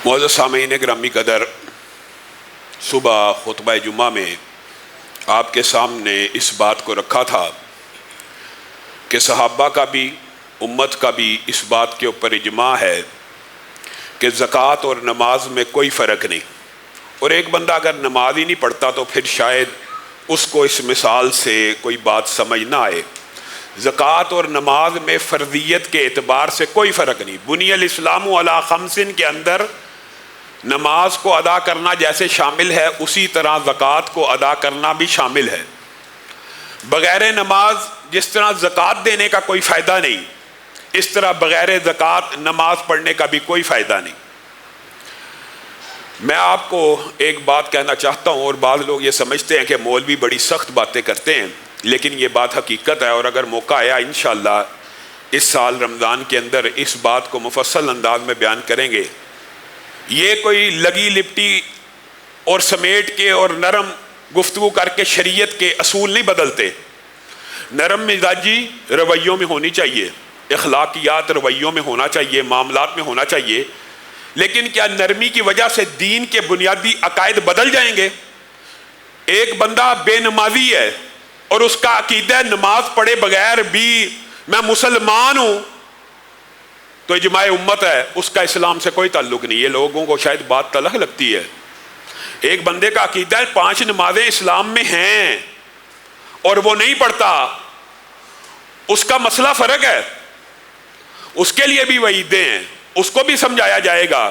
معزز سامعین گرامی قدر، صبح خطبہ جمعہ میں آپ کے سامنے اس بات کو رکھا تھا کہ صحابہ کا بھی امت کا بھی اس بات کے اوپر اجماع ہے کہ زکوٰۃ اور نماز میں کوئی فرق نہیں، اور ایک بندہ اگر نماز ہی نہیں پڑھتا تو پھر شاید اس کو اس مثال سے کوئی بات سمجھ نہ آئے۔ زکوٰۃ اور نماز میں فرضیت کے اعتبار سے کوئی فرق نہیں۔ بنی الاسلام علی خمس کے اندر نماز کو ادا کرنا جیسے شامل ہے، اسی طرح زکوٰۃ کو ادا کرنا بھی شامل ہے۔ بغیر نماز جس طرح زکوٰۃ دینے کا کوئی فائدہ نہیں، اس طرح بغیر زکوٰۃ نماز پڑھنے کا بھی کوئی فائدہ نہیں۔ میں آپ کو ایک بات کہنا چاہتا ہوں، اور بعض لوگ یہ سمجھتے ہیں کہ مولوی بڑی سخت باتیں کرتے ہیں، لیکن یہ بات حقیقت ہے، اور اگر موقع آیا انشاءاللہ اس سال رمضان کے اندر اس بات کو مفصل انداز میں بیان کریں گے۔ یہ کوئی لگی لپٹی اور سمیٹ کے اور نرم گفتگو کر کے شریعت کے اصول نہیں بدلتے۔ نرم مزاجی رویوں میں ہونی چاہیے، اخلاقیات رویوں میں ہونا چاہیے، معاملات میں ہونا چاہیے، لیکن کیا نرمی کی وجہ سے دین کے بنیادی عقائد بدل جائیں گے؟ ایک بندہ بے نمازی ہے اور اس کا عقیدہ نماز پڑھے بغیر بھی میں مسلمان ہوں تو اجماع امت ہے، اس کا اسلام سے کوئی تعلق نہیں۔ یہ لوگوں کو شاید بات تلخ لگتی ہے۔ ایک بندے کا عقیدہ ہے 5 نمازیں اسلام میں ہیں اور وہ نہیں پڑھتا، اس کا مسئلہ فرق ہے، اس کے لیے بھی وعیدیں ہیں، اس کو بھی سمجھایا جائے گا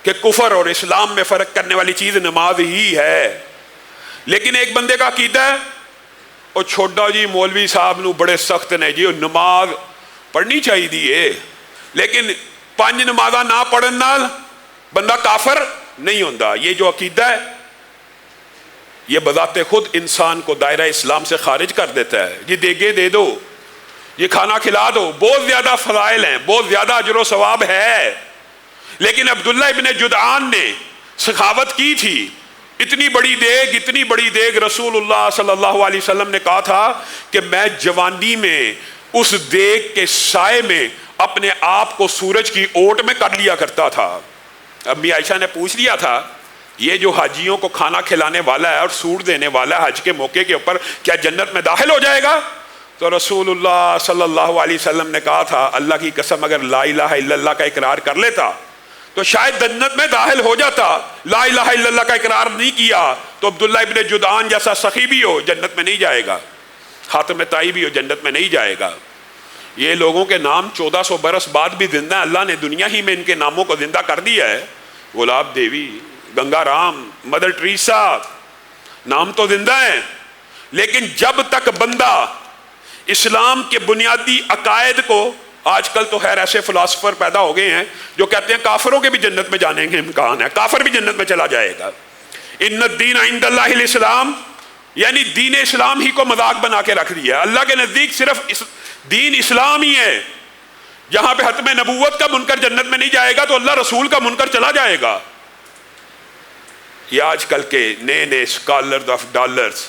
کہ کفر اور اسلام میں فرق کرنے والی چیز نماز ہی ہے۔ لیکن ایک بندے کا عقیدہ ہے اور چھوٹا جی مولوی صاحب نو بڑے سخت نے جی، نماز پڑھنی چاہیے، لیکن 5 نمازاں نہ پڑھن نال بندہ کافر نہیں ہوتا۔ یہ جو عقیدہ ہے یہ بذات خود انسان کو دائرہ اسلام سے خارج کر دیتا ہے۔ یہ دیگے دے دو، یہ کھانا کھلا دو، بہت زیادہ فضائل ہیں، بہت زیادہ اجر و ثواب ہے، لیکن عبداللہ ابن جدعان نے سخاوت کی تھی۔ اتنی بڑی دیگ رسول اللہ صلی اللہ علیہ وسلم نے کہا تھا کہ میں جوانی میں اس دیگ کے سائے میں اپنے آپ کو سورج کی اوٹ میں کر لیا کرتا تھا۔ امی عائشہ نے پوچھ لیا تھا یہ جو حاجیوں کو کھانا کھلانے والا ہے اور سوٹ دینے والا ہے حج کے موقع کے اوپر، کیا جنت میں داخل ہو جائے گا؟ تو رسول اللہ صلی اللہ علیہ وسلم نے کہا تھا اللہ کی قسم اگر لا الہ الا اللہ کا اقرار کر لیتا تو شاید جنت میں داخل ہو جاتا۔ لا الہ الا اللہ کا اقرار نہیں کیا تو عبداللہ ابن جدعان جیسا سخی بھی ہو جنت میں نہیں جائے گا، حاتم طائی بھی ہو جنت میں نہیں جائے گا۔ یہ لوگوں کے نام 1400 برس بعد بھی زندہ ہیں، اللہ نے دنیا ہی میں ان کے ناموں کو زندہ کر دیا ہے۔ گلاب دیوی، گنگا رام، مدر ٹریسا، نام تو زندہ ہیں، لیکن جب تک بندہ اسلام کے بنیادی عقائد کو، آج کل تو خیر ایسے فلاسفر پیدا ہو گئے ہیں جو کہتے ہیں کافروں کے بھی جنت میں جانے کے امکان ہے، کافر بھی جنت میں چلا جائے گا۔ ان الدین عند اللہ الاسلام، یعنی دین اسلام ہی کو مذاق بنا کے رکھ دیا۔ اللہ کے نزدیک صرف دین اسلام ہی ہے۔ جہاں پہ ختم نبوت کا منکر جنت میں نہیں جائے گا تو اللہ رسول کا منکر چلا جائے گا۔ یہ آج کل کے نئے اسکالرز آف ڈالرز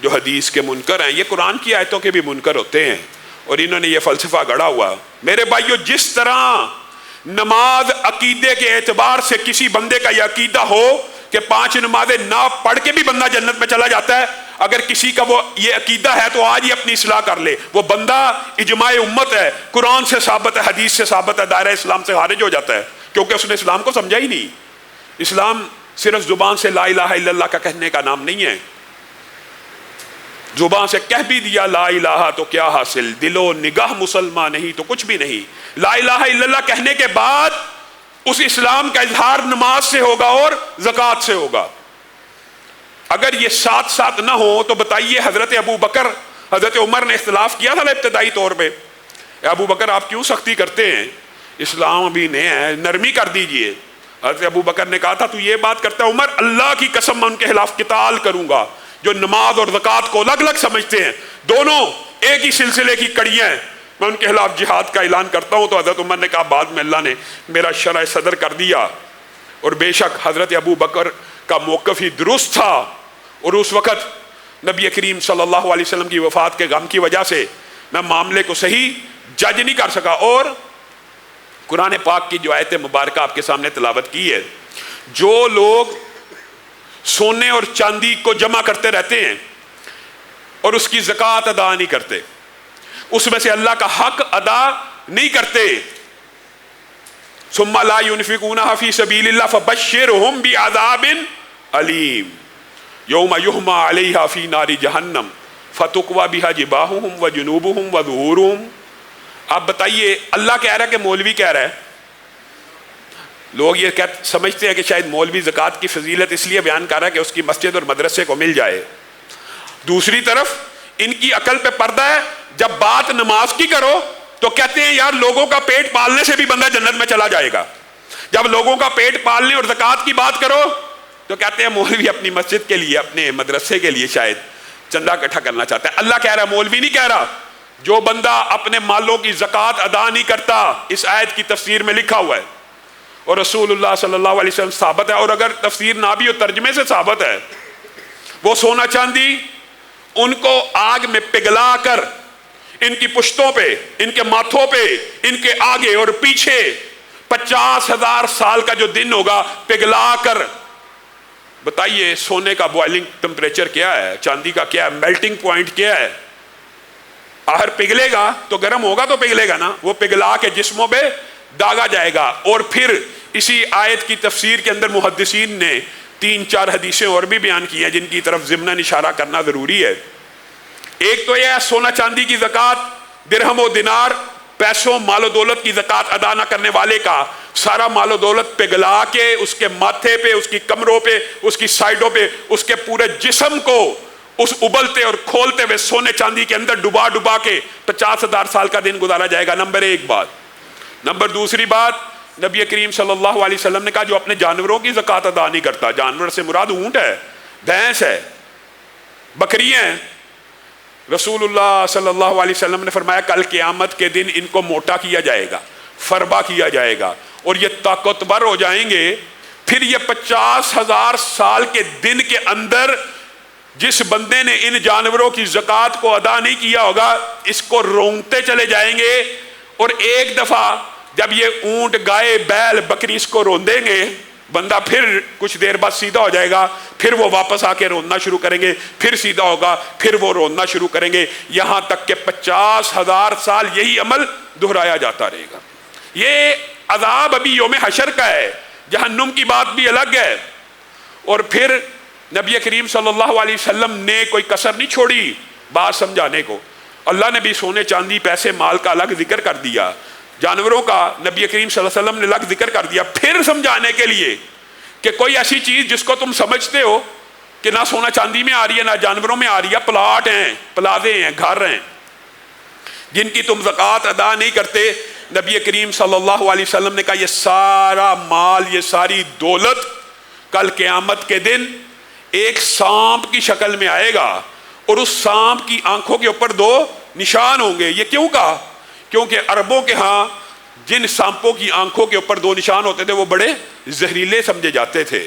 جو حدیث کے منکر ہیں، یہ قرآن کی آیتوں کے بھی منکر ہوتے ہیں، اور انہوں نے یہ فلسفہ گڑھا ہوا۔ میرے بھائیو، جس طرح نماز عقیدے کے اعتبار سے کسی بندے کا یہ عقیدہ ہو کہ 5 نمازیں نہ پڑھ کے بھی بندہ جنت میں چلا جاتا ہے، اگر کسی کا وہ یہ عقیدہ ہے تو آج ہی اپنی اصلاح کر لے، وہ بندہ اجماع امت ہے، قرآن سے ثابت ہے، حدیث سے ثابت ہے، دائرہ اسلام سے خارج ہو جاتا ہے، کیونکہ اس نے اسلام کو سمجھا ہی نہیں۔ اسلام صرف زبان سے لا الہ الا اللہ کا کہنے کا نام نہیں ہے۔ زبان سے کہہ بھی دیا لا الہ تو کیا حاصل، دل و نگاہ مسلمان نہیں تو کچھ بھی نہیں۔ لا الہ الا اللہ کہنے کے بعد اس اسلام کا اظہار نماز سے ہوگا اور زکوٰۃ سے ہوگا۔ اگر یہ ساتھ ساتھ نہ ہو تو بتائیے، حضرت ابو بکر حضرت عمر نے اختلاف کیا تھا ابتدائی طور پہ، ابو بکر آپ کیوں سختی کرتے ہیں، اسلام بھی نیا ہے، نرمی کر دیجئے۔ حضرت ابو بکر نے کہا تھا تو یہ بات کرتا ہے عمر، اللہ کی قسم میں ان کے خلاف قتال کروں گا جو نماز اور زکوٰۃ کو الگ الگ سمجھتے ہیں، دونوں ایک ہی سلسلے کی کڑیاں ہیں، میں ان کے خلاف جہاد کا اعلان کرتا ہوں۔ تو حضرت عمر نے کہا بعد میں اللہ نے میرا شرح صدر کر دیا، اور بے شک حضرت ابو بکر کا موقف ہی درست تھا، اور اس وقت نبی کریم صلی اللہ علیہ وسلم کی وفات کے غم کی وجہ سے میں معاملے کو صحیح جج نہیں کر سکا۔ اور قرآن پاک کی جو آیت مبارکہ آپ کے سامنے تلاوت کی ہے، جو لوگ سونے اور چاندی کو جمع کرتے رہتے ہیں اور اس کی زکوٰۃ ادا نہیں کرتے، اس میں سے اللہ کا حق ادا نہیں کرتے، ثم لا ينفقونها في سبيل الله فبشرهم بعذاب علیم یوم یحمى علیہا فی نار جہنم فتقوی بہا جباہہم وجنوبہم وظہورہم۔ آپ بتائیے، اللہ کہہ رہا ہے کہ مولوی کہہ رہا ہے؟ لوگ یہ سمجھتے ہیں کہ شاید مولوی زکوٰۃ کی فضیلت اس لیے بیان کر رہا ہے کہ اس کی مسجد اور مدرسے کو مل جائے۔ دوسری طرف ان کی عقل پہ پردہ ہے، جب بات نماز کی کرو تو کہتے ہیں یار لوگوں کا پیٹ پالنے سے بھی بندہ جنت میں چلا جائے گا، جب لوگوں کا پیٹ پالنے اور زکوٰۃ کی بات کرو تو کہتے ہیں مولوی اپنی مسجد کے لیے، اپنے مدرسے کے لیے شاید چندہ اکٹھا کرنا چاہتا ہے۔ اللہ کہہ رہا ہے، مولوی نہیں کہہ رہا، جو بندہ اپنے مالوں کی زکوٰۃ ادا نہیں کرتا، اس آیت کی تفسیر میں لکھا ہوا ہے اور رسول اللہ صلی اللہ علیہ وسلم ثابت ہے، اور اگر تفسیر نہ بھی ہو ترجمے سے ثابت ہے، وہ سونا چاندی ان کو آگ میں پگھلا کر ان کی پشتوں پہ، ان کے ماتھوں پہ، ان کے آگے اور پیچھے 50,000 سال کا جو دن ہوگا پگھلا کر، بتائیے سونے کا بوائلنگ ٹمپریچر کیا ہے، چاندی کا کیا ہے، میلٹنگ پوائنٹ کیا ہے؟ آخر پگھلے گا تو گرم ہوگا تو پگھلے گا نا، وہ پگھلا کے جسموں پہ داغا جائے گا۔ اور پھر اسی آیت کی تفسیر کے اندر محدثین نے 3-4 حدیثیں اور بھی بیان کی ہیں جن کی طرف ضمناً اشارہ کرنا ضروری ہے۔ ایک تو یہ ہے سونا چاندی کی زکوٰۃ، درہم و دینار، پیسوں مال و دولت کی زکوٰۃ ادا نہ کرنے والے کا سارا مال و دولت پگھلا کے اس کے ماتھے پہ، اس کی کمروں پہ، اس کی سائڈوں پہ، اس کے پورے جسم کو اس ابلتے اور کھولتے ہوئے سونے چاندی کے اندر ڈبا ڈبا کے 50,000 سال کا دن گزارا جائے گا۔ نمبر ایک بات۔ نمبر دوسری بات، نبی کریم صلی اللہ علیہ وسلم نے کہا جو اپنے جانوروں کی زکوٰۃ ادا نہیں کرتا، جانور سے مراد اونٹ ہے، بھینس ہے، بکریاں ہیں، رسول اللہ صلی اللہ علیہ وسلم نے فرمایا کل قیامت کے دن ان کو موٹا کیا جائے گا، فربا کیا جائے گا اور یہ طاقتور ہو جائیں گے۔ پھر یہ 50,000 سال کے دن کے اندر جس بندے نے ان جانوروں کی زکوٰۃ کو ادا نہیں کیا ہوگا اس کو رونگتے چلے جائیں گے، اور ایک دفعہ جب یہ اونٹ، گائے، بیل، بکری اس کو روندیں گے، بندہ پھر کچھ دیر بعد سیدھا ہو جائے گا، پھر وہ واپس آ کے رونا شروع کریں گے، پھر سیدھا ہوگا، پھر وہ رونا شروع کریں گے، یہاں تک کہ 50,000 سال یہی عمل دہرایا جاتا رہے گا۔ یہ عذاب ابھی یوم حشر کا ہے، جہنم کی بات بھی الگ ہے۔ اور پھر نبی کریم صلی اللہ علیہ وسلم نے کوئی کسر نہیں چھوڑی بات سمجھانے کو۔ اللہ نے بھی سونے چاندی پیسے مال کا الگ ذکر کر دیا، جانوروں کا نبی کریم صلی اللہ علیہ وسلم نے الگ ذکر کر دیا، پھر سمجھانے کے لیے کہ کوئی ایسی چیز جس کو تم سمجھتے ہو کہ نہ سونا چاندی میں آ رہی ہے نہ جانوروں میں آ رہی ہے، پلاٹ ہیں، پلازے ہیں، گھر ہیں، جن کی تم زکوٰۃ ادا نہیں کرتے، نبی کریم صلی اللہ علیہ وسلم نے کہا یہ سارا مال، یہ ساری دولت کل قیامت کے دن ایک سانپ کی شکل میں آئے گا، اور اس سانپ کی آنکھوں کے اوپر 2 نشان ہوں گے۔ یہ کیوں کہا؟ کیونکہ عربوں کے ہاں جن سانپوں کی آنکھوں کے اوپر 2 نشان ہوتے تھے وہ بڑے زہریلے سمجھے جاتے تھے۔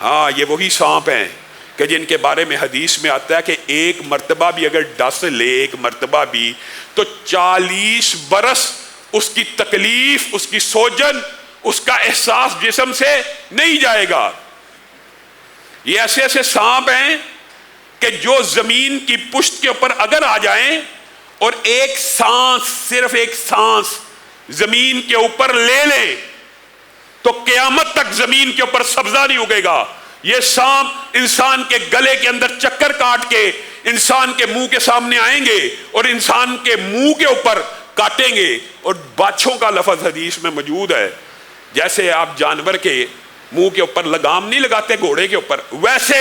ہاں یہ وہی سانپ ہیں کہ جن کے بارے میں حدیث میں آتا ہے کہ ایک مرتبہ بھی اگر ڈس لے، ایک مرتبہ بھی، تو 40 برس اس کی تکلیف، اس کی سوجن، اس کا احساس جسم سے نہیں جائے گا۔ یہ ایسے ایسے سانپ ہیں کہ جو زمین کی پشت کے اوپر اگر آ جائیں اور ایک سانس، صرف ایک سانس زمین کے اوپر لے لیں تو قیامت تک زمین کے اوپر سبزہ نہیں اگے گا۔ یہ سانپ انسان کے گلے کے اندر چکر کاٹ کے انسان کے منہ کے سامنے آئیں گے اور انسان کے منہ کے اوپر کاٹیں گے، اور باچھوں کا لفظ حدیث میں موجود ہے، جیسے آپ جانور کے منہ کے اوپر لگام نہیں لگاتے گھوڑے کے اوپر، ویسے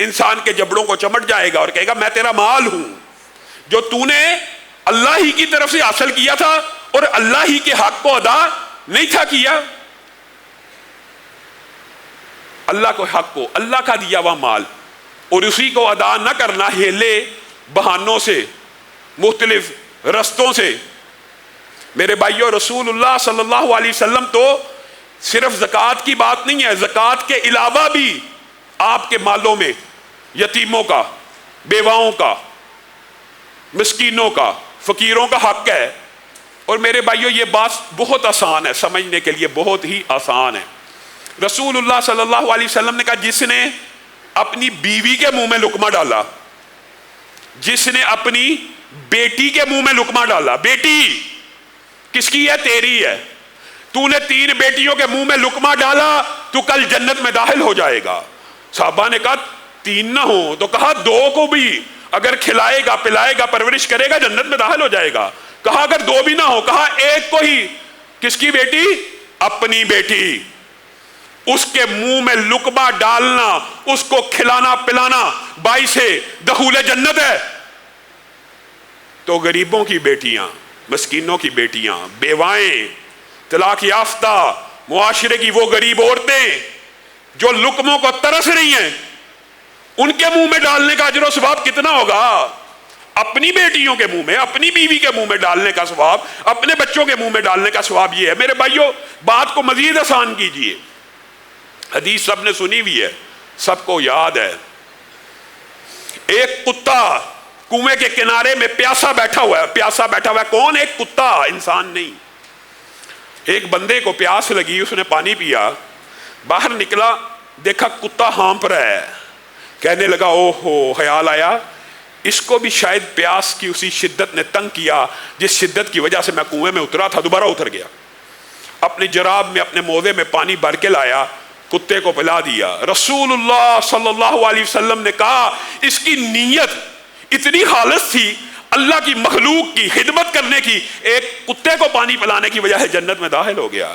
انسان کے جبڑوں کو چمٹ جائے گا اور کہے گا میں تیرا مال ہوں جو تو نے اللہ ہی کی طرف سے حاصل کیا تھا اور اللہ ہی کے حق کو ادا نہیں تھا کیا۔ اللہ کو حق کو، اللہ کا دیا ہوا مال، اور اسی کو ادا نہ کرنا ہیلے بہانوں سے، مختلف رستوں سے۔ میرے بھائیو، رسول اللہ صلی اللہ علیہ وسلم تو صرف زکوٰۃ کی بات نہیں ہے، زکوٰۃ کے علاوہ بھی آپ کے مالوں میں یتیموں کا، بیواؤں کا، مسکینوں کا، فقیروں کا حق ہے۔ اور میرے بھائیو یہ بات بہت آسان ہے سمجھنے کے لیے، بہت ہی آسان ہے، رسول اللہ صلی اللہ علیہ وسلم نے کہا جس نے اپنی بیوی کے منہ میں لقمہ ڈالا، جس نے اپنی بیٹی کے منہ میں لقمہ ڈالا، بیٹی کس کی ہے؟ تیری ہے، تو نے 3 بیٹیوں کے منہ میں لقمہ ڈالا تو کل جنت میں داخل ہو جائے گا۔ صحابہ نے کہا 3 نہ ہو، تو کہا 2 کو بھی اگر کھلائے گا پلائے گا پرورش کرے گا جنت میں داخل ہو جائے گا۔ کہا اگر 2 بھی نہ ہو، کہا 1 کو ہی۔ کس کی بیٹی؟ اپنی بیٹی، اس کے منہ میں لقمہ ڈالنا، اس کو کھلانا پلانا باعث دخول جنت ہے۔ تو غریبوں کی بیٹیاں، مسکینوں کی بیٹیاں، بیوائیں، طلاق یافتہ معاشرے کی وہ غریب عورتیں جو لقموں کو ترس رہی ہیں، ان کے منہ میں ڈالنے کا اجر و ثواب کتنا ہوگا؟ اپنی بیٹیوں کے منہ میں، اپنی بیوی کے منہ میں ڈالنے کا ثواب، اپنے بچوں کے منہ میں ڈالنے کا ثواب یہ ہے۔ میرے بھائیوں، بات کو مزید آسان کیجئے، حدیث سب نے سنی ہوئی ہے، سب کو یاد ہے۔ ایک کتا کنویں کے کنارے میں پیاسا بیٹھا ہوا ہے، پیاسا بیٹھا ہوا ہے، کون؟ ایک کتا، انسان نہیں۔ ایک بندے کو پیاس لگی، اس نے پانی پیا، باہر نکلا، دیکھا کتا ہانپ رہا ہے، کہنے لگا او ہو، خیال آیا اس کو بھی شاید پیاس کی اسی شدت نے تنگ کیا جس شدت کی وجہ سے میں کنویں میں اترا تھا، دوبارہ اتر گیا۔ اپنے جراب میں، اپنے موزے میں پانی بھر کے لایا، کتے کو پلا دیا۔ رسول اللہ صلی اللہ علیہ وسلم نے کہا اس کی نیت اتنی خالص تھی، اللہ کی مخلوق کی خدمت کرنے کی، ایک کتے کو پانی پلانے کی وجہ سے جنت میں داخل ہو گیا۔